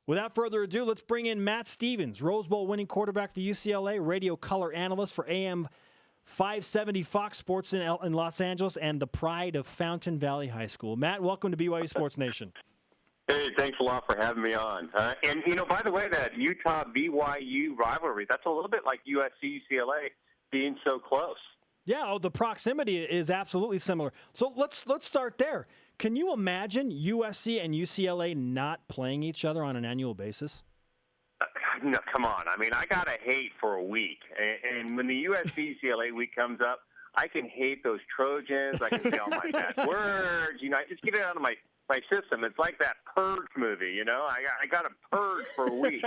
Without further ado, let's bring in Matt Stevens, Rose Bowl winning quarterback for the UCLA, radio color analyst for AM 570 Fox Sports in Los Angeles, and the pride of Fountain Valley High School. Matt, welcome to BYU Sports Nation. Hey, thanks a lot for having me on. And, by the way, that Utah-BYU rivalry, that's a little bit like USC-UCLA being so close. Yeah, the proximity is absolutely similar. So let's start there. Can you imagine USC and UCLA not playing each other on an annual basis? No, come on. I mean, I got to hate for a week. And when the USC-UCLA week comes up, I can hate those Trojans. I can say all my bad words. I just get it out of my system. It's like that Purge movie, I got to purge for a week.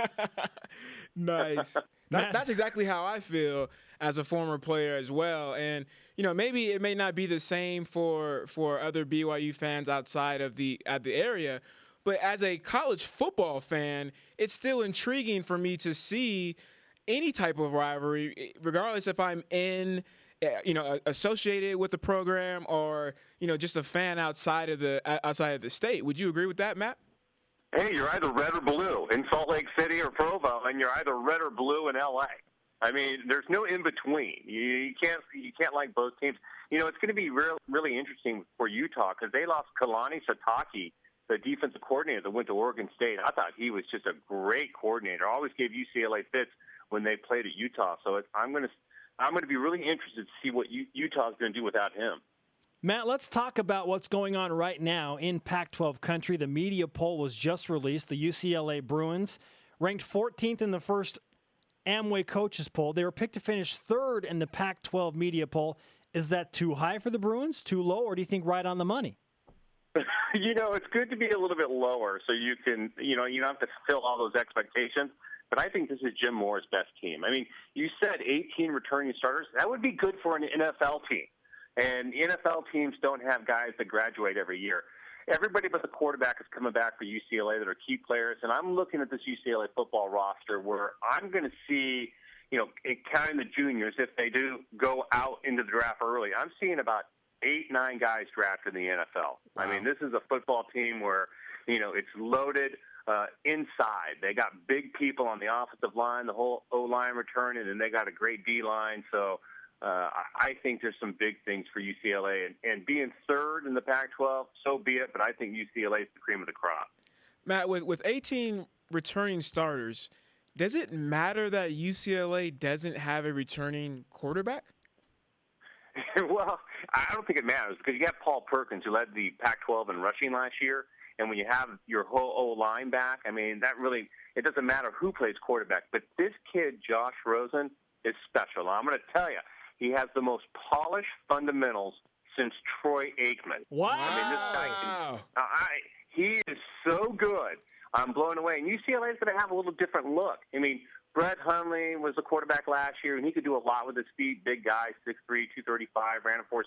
Nice. That's exactly how I feel as a former player as well. And, maybe it may not be the same for other BYU fans outside of the area, but as a college football fan, it's still intriguing for me to see any type of rivalry, regardless if I'm associated with the program or, just a fan outside of the state. Would you agree with that, Matt? Hey, you're either red or blue in Salt Lake City or Provo, and you're either red or blue in LA. I mean, there's no in between. You can't like both teams. It's going to be really interesting for Utah because they lost Kalani Sitake, the defensive coordinator that went to Oregon State. I thought he was just a great coordinator. Always gave UCLA fits when they played at Utah. So I'm going to be really interested to see what Utah's going to do without him. Matt, let's talk about what's going on right now in Pac-12 country. The media poll was just released. The UCLA Bruins ranked 14th in the first Amway coaches poll. They were picked to finish third in the Pac-12 media poll. Is that too high for the Bruins, too low, or do you think right on the money? It's good to be a little bit lower so you can, you don't have to fill all those expectations. But I think this is Jim Mora's best team. I mean, you said 18 returning starters. That would be good for an NFL team. And NFL teams don't have guys that graduate every year. Everybody but the quarterback is coming back for UCLA that are key players. And I'm looking at this UCLA football roster where I'm going to see, counting the juniors, if they do go out into the draft early, I'm seeing about 8-9 guys drafted in the NFL. Wow. I mean, this is a football team where, it's loaded inside. They got big people on the offensive line, the whole O-line returning, and they got a great D-line. So I think there's some big things for UCLA. And being third in the Pac-12, so be it, but I think UCLA is the cream of the crop. Matt, with 18 returning starters, does it matter that UCLA doesn't have a returning quarterback? Well, I don't think it matters because you have Paul Perkins, who led the Pac-12 in rushing last year. And when you have your whole O-line back, I mean, it doesn't matter who plays quarterback. But this kid, Josh Rosen, is special. I'm going to tell you, he has the most polished fundamentals since Troy Aikman. Wow. I mean, this guy he is so good. I'm blown away. And UCLA is going to have a little different look. I mean, Brett Hundley was the quarterback last year, and he could do a lot with his feet. Big guy, 6'3", 235, ran a 4.6.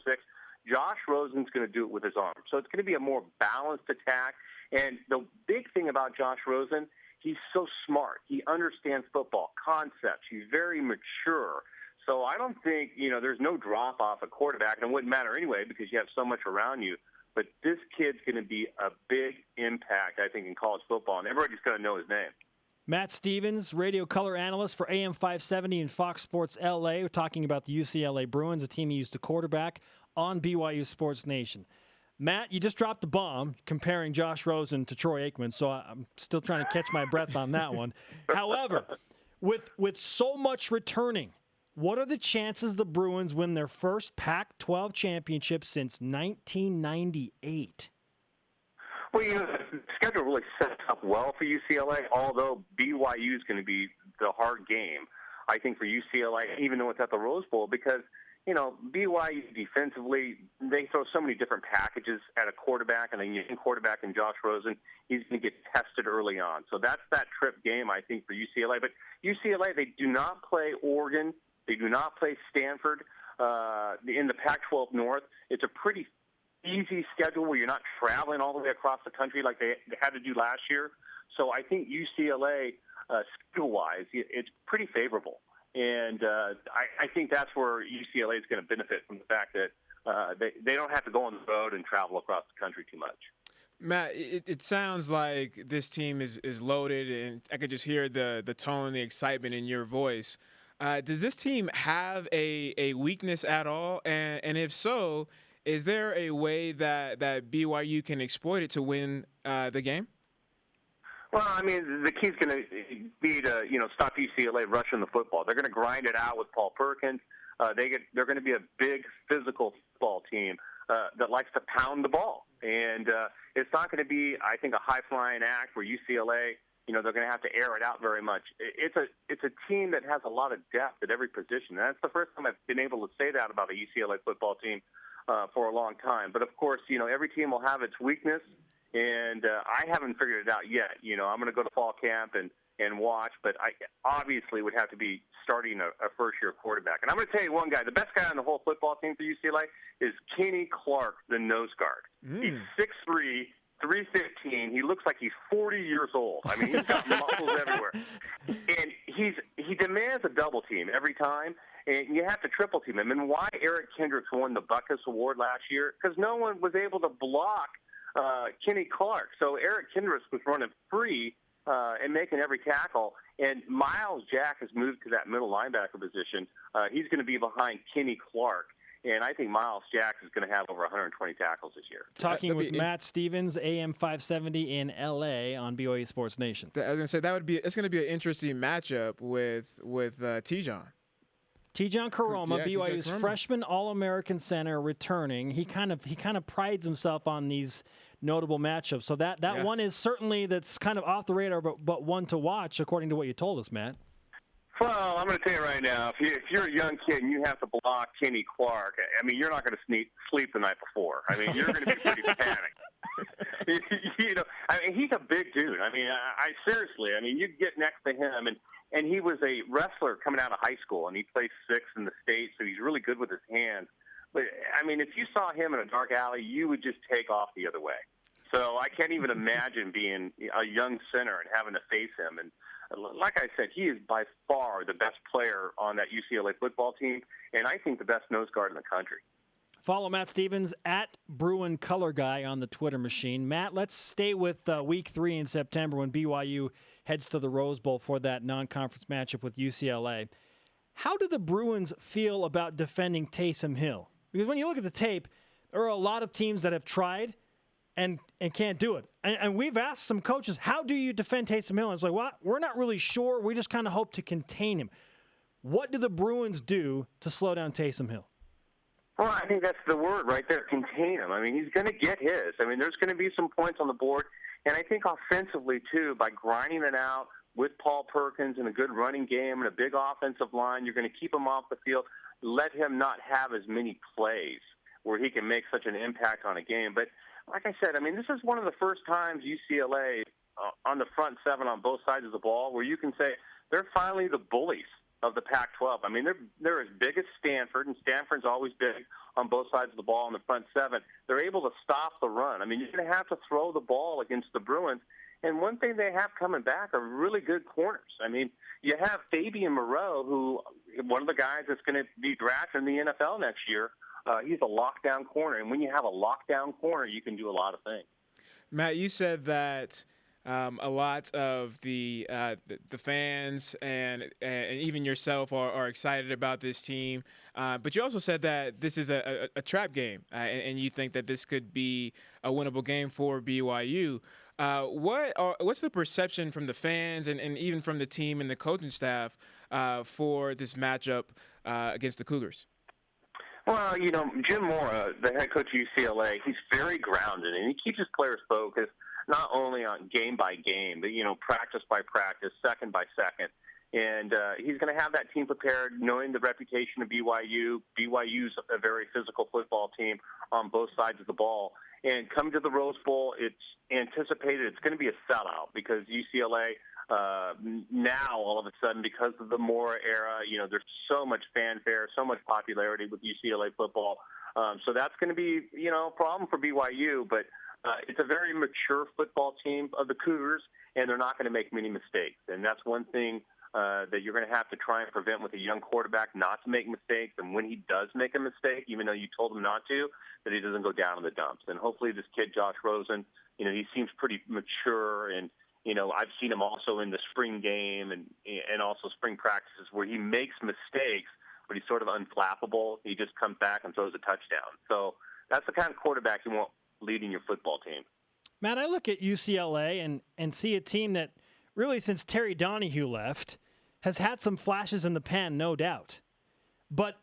Josh Rosen's going to do it with his arm. So it's going to be a more balanced attack. And the big thing about Josh Rosen, he's so smart. He understands football concepts. He's very mature. So I don't think, there's no drop-off at quarterback, and it wouldn't matter anyway because you have so much around you. But this kid's going to be a big impact, I think, in college football, and everybody's going to know his name. Matt Stevens, radio color analyst for AM 570 and Fox Sports LA. We're talking about the UCLA Bruins, a team he used to quarterback on BYU Sports Nation. Matt, you just dropped the bomb comparing Josh Rosen to Troy Aikman, so I'm still trying to catch my breath on that one. However, with so much returning, what are the chances the Bruins win their first Pac-12 championship since 1998? Well, the schedule really sets up well for UCLA, although BYU is going to be the hard game, I think, for UCLA, even though it's at the Rose Bowl, because, BYU defensively, they throw so many different packages at a quarterback, and a young quarterback in Josh Rosen, he's going to get tested early on. So that's that trip game, I think, for UCLA. But UCLA, they do not play Oregon. They do not play Stanford in the Pac-12 North. It's a pretty easy schedule where you're not traveling all the way across the country like they had to do last year. So I think UCLA, skill-wise, it's pretty favorable. And I think that's where UCLA is going to benefit from the fact that they don't have to go on the road and travel across the country too much. Matt, it sounds like this team is loaded, and I could just hear the tone, the excitement in your voice. Does this team have a weakness at all? And if so, is there a way that BYU can exploit it to win the game? Well, I mean, the key's going to be to stop UCLA rushing the football. They're going to grind it out with Paul Perkins. They're going to be a big physical football team that likes to pound the ball, and it's not going to be, I think, a high flying act where UCLA, they're going to have to air it out very much. It's a team that has a lot of depth at every position. And that's the first time I've been able to say that about a UCLA football team for a long time. But of course, every team will have its weakness. And I haven't figured it out yet. I'm going to go to fall camp and watch, but I obviously would have to be starting a first-year quarterback. And I'm going to tell you one guy, the best guy on the whole football team for UCLA is Kenny Clark, the nose guard. He's 6'3", 315. He looks like he's 40 years old. I mean, he's got muscles everywhere. And he demands a double team every time, and you have to triple team him. And why Eric Kendricks won the Buckus Award last year? Because no one was able to block Kenny Clark. So Eric Kendricks was running free and making every tackle. And Miles Jack has moved to that middle linebacker position. He's going to be behind Kenny Clark. And I think Miles Jack is going to have over 120 tackles this year. Talking with Matt Stevens, AM 570 in LA on BYU Sports Nation. I was going to say it's going to be an interesting matchup with Tijon. Tijon Karoma, BYU's Karoma. freshman All-American center, returning. He kind of prides himself on these notable matchups. So that one is certainly that's kind of off the radar, but one to watch, according to what you told us, Matt. Well, I'm going to tell you right now, if you're a young kid and you have to block Kenny Clark, I mean, you're not going to sleep the night before. I mean, you're going to be pretty panicked. I mean, he's a big dude. I mean, seriously, you get next to him, and he was a wrestler coming out of high school, and he plays six in the state, so he's really good with his hands. But, I mean, if you saw him in a dark alley, you would just take off the other way. So I can't even imagine being a young center and having to face him. And like I said, he is by far the best player on that UCLA football team, and I think the best nose guard in the country. Follow Matt Stevens at Bruin Color Guy on the Twitter machine. Matt, let's stay with Week 3 in September when BYU heads to the Rose Bowl for that non-conference matchup with UCLA. How do the Bruins feel about defending Taysom Hill? Because when you look at the tape, there are a lot of teams that have tried and can't do it. And we've asked some coaches, how do you defend Taysom Hill? And it's like, well, we're not really sure. We just kind of hope to contain him. What do the Bruins do to slow down Taysom Hill? Well, I think that's the word right there, contain him. I mean, he's going to get his. I mean, there's going to be some points on the board. And I think offensively, too, by grinding it out with Paul Perkins and a good running game and a big offensive line, you're going to keep him off the field, let him not have as many plays where he can make such an impact on a game. But like I said, I mean, this is one of the first times UCLA on the front seven on both sides of the ball where you can say they're finally the bullies of the Pac-12. I mean, they're as big as Stanford, and Stanford's always big on both sides of the ball on the front seven. They're able to stop the run. I mean, you're going to have to throw the ball against the Bruins. And one thing they have coming back are really good corners. I mean, you have Fabian Moreau, who one of the guys that's going to be drafted in the NFL next year. He's a lockdown corner. And when you have a lockdown corner, you can do a lot of things. Matt, you said that a lot of the fans and even yourself are excited about this team. But you also said that this is a trap game, and you think that this could be a winnable game for BYU. What's the perception from the fans and even from the team and the coaching staff for this matchup against the Cougars? Well, Jim Mora, the head coach of UCLA, he's very grounded, and he keeps his players focused not only on game by game, but, practice by practice, second by second. And he's going to have that team prepared, knowing the reputation of BYU. BYU's a very physical football team on both sides of the ball. And come to the Rose Bowl, it's anticipated it's going to be a sellout because UCLA now, all of a sudden, because of the Mora era, there's so much fanfare, so much popularity with UCLA football. So that's going to be, a problem for BYU. But it's a very mature football team of the Cougars, and they're not going to make many mistakes. And that's one thing that you're going to have to try and prevent with a young quarterback, not to make mistakes. And when he does make a mistake, even though you told him not to, that he doesn't go down in the dumps. And hopefully this kid, Josh Rosen, he seems pretty mature, and I've seen him also in the spring game and also spring practices where he makes mistakes, but he's sort of unflappable. He just comes back and throws a touchdown. So that's the kind of quarterback you want leading your football team. Matt, I look at UCLA and see a team that really, since Terry Donahue left, has had some flashes in the pan, no doubt. But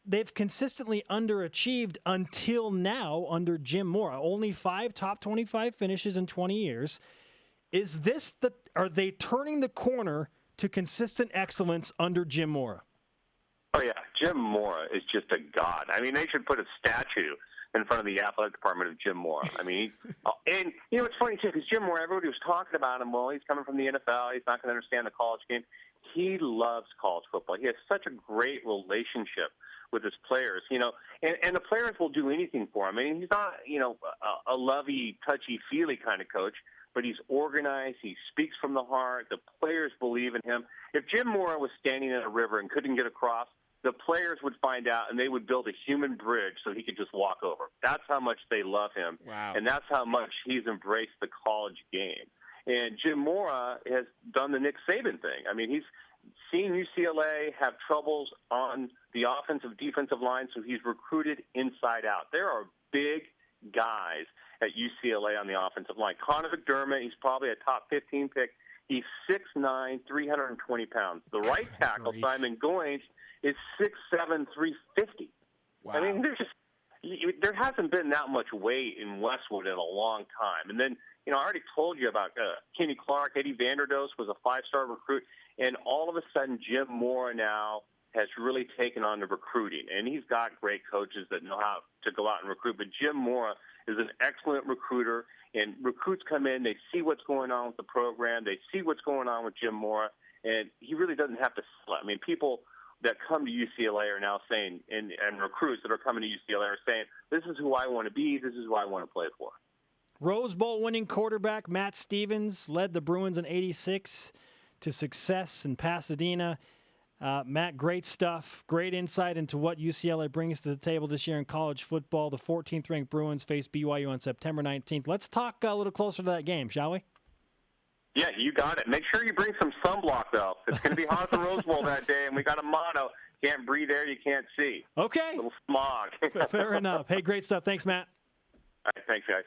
they've consistently underachieved until now under Jim Mora. Only 5 top 25 finishes in 20 years. Are they turning the corner to consistent excellence under Jim Mora? Oh, yeah. Jim Mora is just a god. I mean, they should put a statue in front of the athletic department of Jim Mora. I mean, and it's funny, too, because Jim Mora, everybody was talking about him. Well, he's coming from the NFL. He's not going to understand the college game. He loves college football. He has such a great relationship with his players, and the players will do anything for him. I mean, he's not, a lovey, touchy-feely kind of coach, but he's organized. He speaks from the heart. The players believe in him. If Jim Mora was standing in a river and couldn't get across, the players would find out, and they would build a human bridge so he could just walk over. That's how much they love him, wow. And that's how much he's embraced the college game. And Jim Mora has done the Nick Saban thing. I mean, he's seen UCLA have troubles on the offensive, defensive line, so he's recruited inside out. There are big guys at UCLA on the offensive line. Connor McDermott, he's probably a top 15 pick. He's 6'9", 320 pounds. The right tackle, Simon Goins, is 6'7", 350. Wow. I mean, there hasn't been that much weight in Westwood in a long time. And then, I already told you about Kenny Clark. Eddie Vanderdoes was a 5-star recruit. And all of a sudden, Jim Mora now has really taken on the recruiting. And he's got great coaches that know how to go out and recruit. But Jim Mora is an excellent recruiter. And recruits come in, they see what's going on with the program. They see what's going on with Jim Mora. And he really doesn't have to sell it. I mean, people that come to UCLA are now saying, and recruits that are coming to UCLA are saying, this is who I want to be. This is who I want to play for. Rose Bowl winning quarterback Matt Stevens led the Bruins in '86 to success in Pasadena. Matt, great stuff. Great insight into what UCLA brings to the table this year in college football. The 14th ranked Bruins face BYU on September 19th. Let's talk a little closer to that game, shall we? Yeah, you got it. Make sure you bring some sunblock, though. It's going to be hot at the Rose Bowl that day, and we got a motto: can't breathe air you can't see. Okay. A little smog. Fair enough. Hey, great stuff. Thanks, Matt. All right, thanks, guys.